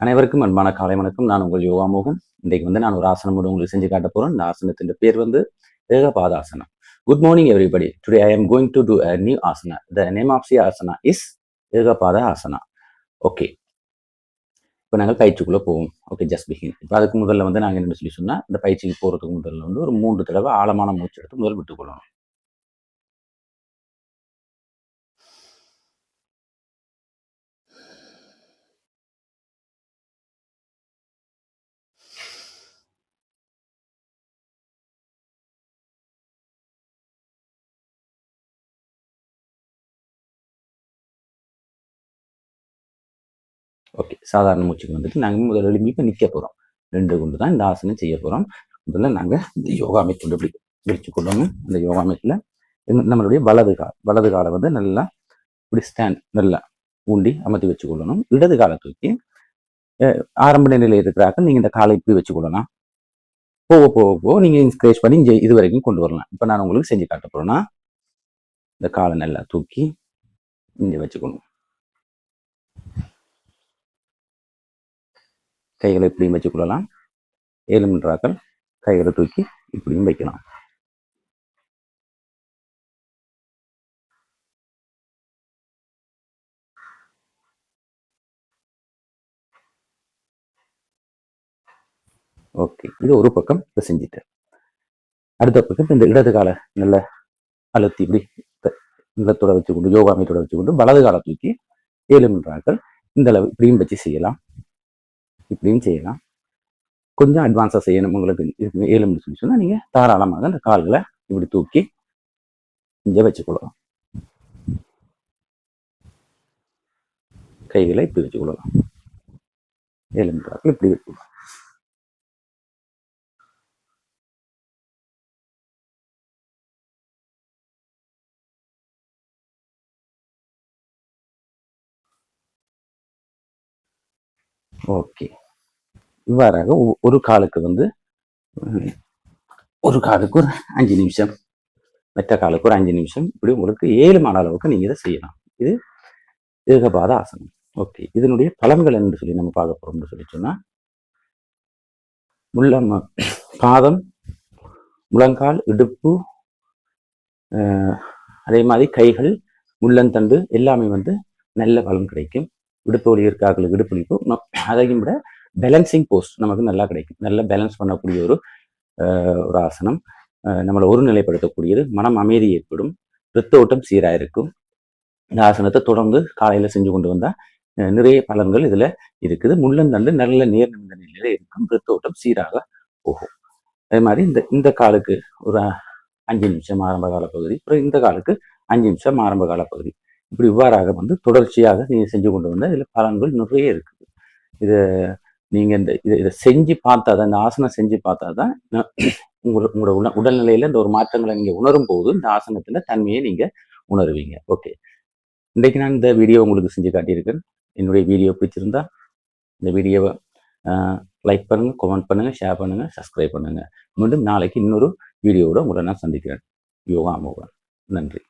அனைவருக்கும் அன்பான காலை வணக்கம். நான் உங்கள் யோகா மோகன். இன்றைக்கு நான் ஒரு ஆசனம் உங்களுக்கு செஞ்சு காட்ட போறேன். இந்த ஆசனத்தின் பேர் ஏகபாதாசனம். Good morning everybody. Today I am going to do a new asana. The name of the asana is Ekapada asana. Okay, இப்போ நாங்கள் பயிற்சிக்குள்ளே போவோம். Okay, just begin. இப்போ அதுக்கு முதல்ல நாங்கள் என்ன சொல்லி சொன்னால், இந்த பயிற்சிக்கு போகிறதுக்கு முதல்ல ஒரு 3 தடவை ஆழமான மூச்சு எடுத்து முதல் விட்டுக்கொள்ளணும். ஓகே, சாதாரண மூச்சுக்கு நாங்கள் முதல்ல எழுப்பி இப்போ நிற்க போகிறோம். 2 குண்டு தான் இந்த ஆசனம் செய்ய போகிறோம். முதல்ல நாங்கள் இந்த யோகா மேட் கொண்டு இப்படி விரிச்சு கொள்ளணும். இந்த யோகா மேட்டில் நம்மளுடைய வலது காலை நல்லா இப்படி ஸ்டாண்ட் நல்லா ஊண்டி அமர்த்தி வச்சு கொள்ளணும். இடது காலை தூக்கி ஆரம்ப நிலையில் இருக்கிறார்கள் நீங்கள் இந்த காலை இப்படி வச்சு கொள்ளலாம். போக நீங்கள் இன்ஸ்கிரேஸ் பண்ணி இங்கே இது வரைக்கும் கொண்டு வரலாம். இப்போ நான் உங்களுக்கு செஞ்சு காட்ட போகிறேன்னா, இந்த காலை நல்லா தூக்கி இங்கே வச்சுக்கணும். கைகளை இப்படியும் வச்சுக்கொள்ளலாம். 7 மீட்டராக்கள் கைகளை தூக்கி இப்படியும் வைக்கலாம். ஓகே, இது ஒரு பக்கம் இப்போ செஞ்சுட்டேன். அடுத்த பக்கம் இந்த இடது காலை நல்ல அழுத்தி இப்படி நிலத்தோட வச்சுக்கொண்டு யோகா மீட்டோட வச்சுக்கொண்டு வலது காலை தூக்கி 7 மீட்டராக்கள் இந்த அளவு இப்படியும் வச்சு செய்யலாம். இப்படியும் செய்யலாம். கொஞ்சம் அட்வான்ஸாக செய்யணும் உங்களுக்கு 7 மீட்டர் சொன்னால் நீங்கள் தாராளமாக அந்த கால்களை இப்படி தூக்கி இங்கே வச்சுக்கொள்ளலாம். கைகளை இப்படி வச்சுக்கொள்ளலாம். 7 மீட்டராக்கள் இப்படி வச்சுக்கொள்ளலாம். ஓகே, இவ்வாறாக ஒரு காலுக்கு ஒரு 5 நிமிஷம், மற்ற காலுக்கு ஒரு 5 நிமிஷம், இப்படி உங்களுக்கு 7 மணி அளவுக்கு நீங்கள் இதை செய்யலாம். இது ஏகபாத ஆசனம். ஓகே, இதனுடைய பலன்கள் என்று சொல்லி நம்ம பார்க்க போறோம்னு சொல்லி சொன்னால், பாதம், முழங்கால், இடுப்பு, அதே மாதிரி கைகள், முள்ளந்தண்டு எல்லாமே நல்ல பலன் கிடைக்கும். இடுப்பு வலி இருக்காங்களுக்கு இடுப்பு அதையும் விட பேலன்சிங் போஸ்ட் நமக்கு நல்லா கிடைக்கும். நல்லா பேலன்ஸ் பண்ணக்கூடிய ஒரு ஆசனம். நம்மளை ஒருநிலைப்படுத்தக்கூடியது. மனம் அமைதி ஏற்படும். இரத்த ஓட்டம் சீராக இருக்கும். இந்த ஆசனத்தை தொடர்ந்து காலையில் செஞ்சு கொண்டு வந்தால் நிறைய பலன்கள் இதில் இருக்குது. முள்ளந்தண்டு நல்ல நேர் நிமிட நிலையில இருக்கும். இரத்த ஓட்டம் சீராக போகும். அதே மாதிரி இந்த காலுக்கு ஒரு 5 நிமிஷம் ஆரம்ப கால பகுதி, அப்புறம் இந்த காலுக்கு 5 நிமிஷம் ஆரம்ப கால பகுதி, இப்படி இவ்வாறாக தொடர்ச்சியாக நீங்கள் செஞ்சு கொண்டு வந்தால் இதில் பலன்கள் நிறைய இருக்குது. நீங்கள் இதை செஞ்சு பார்த்தா தான், இந்த ஆசனம் செஞ்சு பார்த்தா தான் உங்களோட உடல்நிலையில் இந்த ஒரு மாற்றங்களை நீங்கள் உணரும் போது இந்த ஆசனத்தில் தன்மையை நீங்கள் உணருவீங்க. ஓகே, இன்றைக்கு நான் இந்த வீடியோ உங்களுக்கு செஞ்சு காட்டியிருக்கேன். என்னுடைய வீடியோ பிடிச்சிருந்தா இந்த வீடியோவை லைக் பண்ணுங்கள், கமெண்ட் பண்ணுங்கள், ஷேர் பண்ணுங்கள், சப்ஸ்கிரைப் பண்ணுங்கள். மீண்டும் நாளைக்கு இன்னொரு வீடியோவோட உங்களை நான் சந்திக்கிறேன். யோகா மோகன். நன்றி.